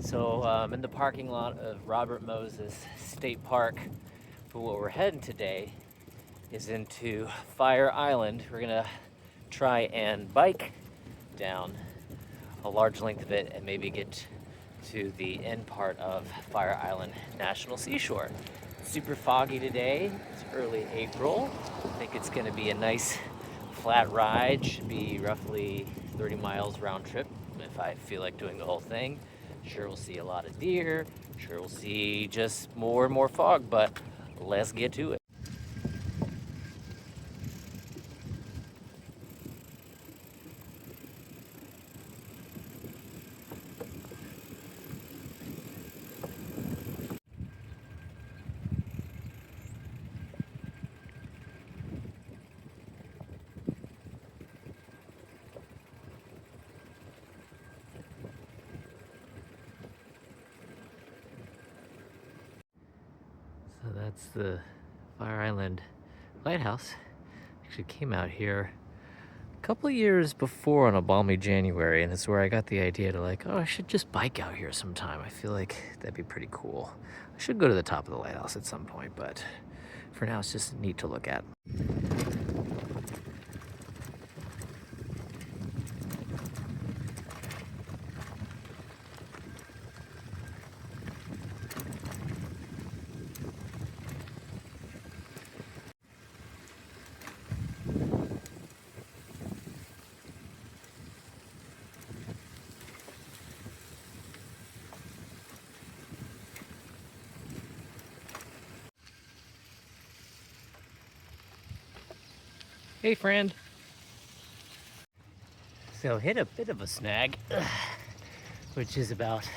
So I'm in the parking lot of Robert Moses State Park. But what we're heading today is into Fire Island. We're gonna try and bike down a large length of it and maybe get to the end part of Fire Island National Seashore. It's super foggy today. It's early April. I think it's gonna be a nice flat ride. Should be roughly 30 miles round trip if I feel like doing the whole thing. Sure, we'll see a lot of deer. Sure, we'll see just more and more fog, but let's get to it. So that's the Fire Island Lighthouse. Actually came out here a couple of years before on a balmy January, and it's where I got the idea to I should just bike out here sometime. I feel like that'd be pretty cool. I should go to the top of the lighthouse at some point, but for now it's just neat to look at. Hey friend. So hit a bit of a snag, which is about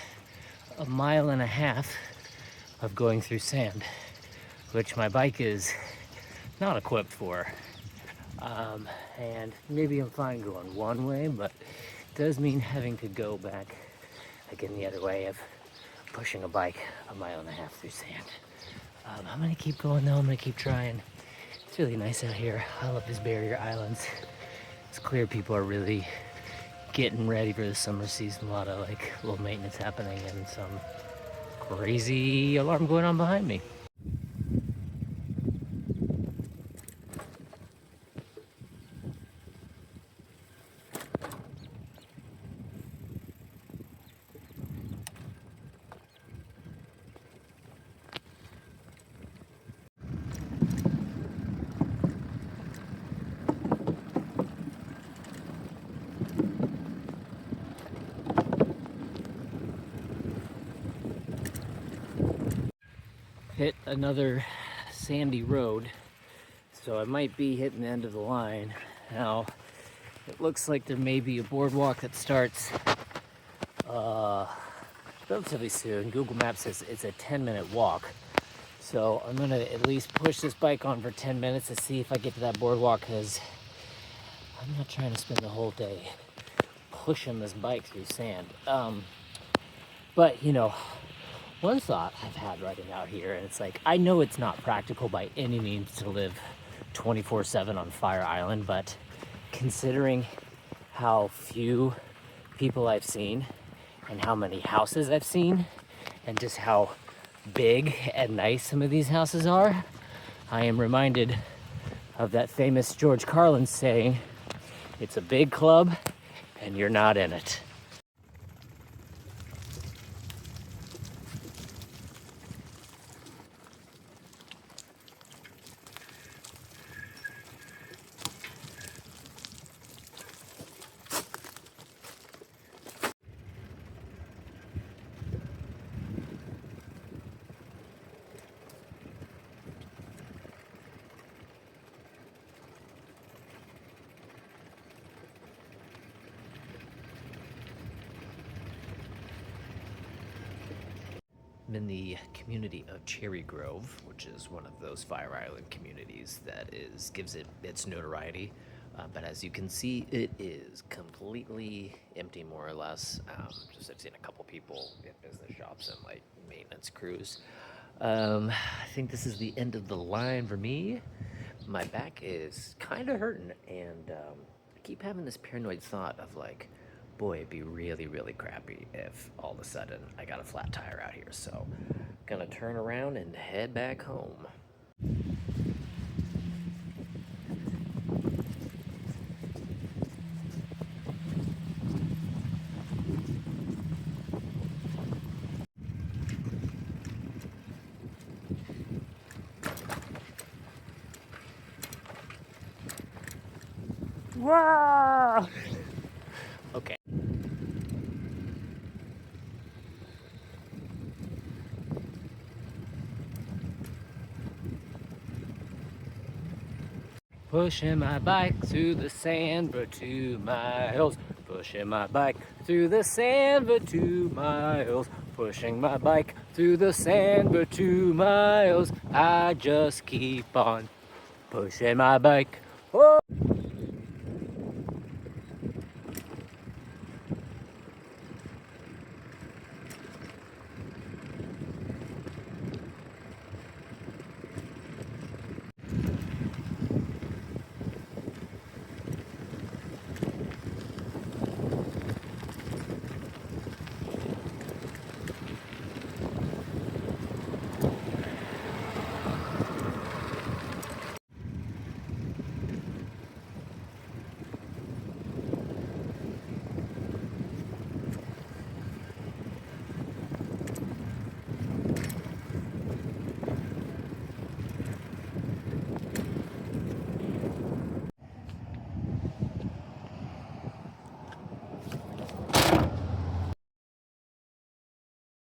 a mile and a half of going through sand, which my bike is not equipped for. And maybe I'm fine going one way, but it does mean having to go back again the other way of pushing a bike a mile and a half through sand. I'm gonna keep going though, I'm gonna keep trying. It's really nice out here. I love these barrier islands. It's clear people are really getting ready for the summer season. A lot of low maintenance happening and some crazy alarm going on behind me. Hit another sandy road, so I might be hitting the end of the line. Now, it looks like there may be a boardwalk that starts relatively soon. Google Maps says it's a 10-minute walk. So I'm gonna at least push this bike on for 10 minutes to see if I get to that boardwalk, because I'm not trying to spend the whole day pushing this bike through sand. But you know, one thought I've had riding out here, and it's I know it's not practical by any means to live 24/7 on Fire Island, but considering how few people I've seen and how many houses I've seen and just how big and nice some of these houses are, I am reminded of that famous George Carlin saying, "It's a big club and you're not in it." I'm in the community of Cherry Grove, which is one of those Fire Island communities that gives it its notoriety. But as you can see, it is completely empty, more or less. Just I've seen a couple people in business shops and maintenance crews. I think this is the end of the line for me. My back is kind of hurting, and I keep having this paranoid thought of boy, it'd be really, really crappy if all of a sudden I got a flat tire out here. So, gonna turn around and head back home. Wow! Okay. Pushing my bike through the sand for 2 miles. Pushing my bike through the sand for 2 miles. Pushing my bike through the sand for 2 miles. I just keep on pushing my bike. Oh!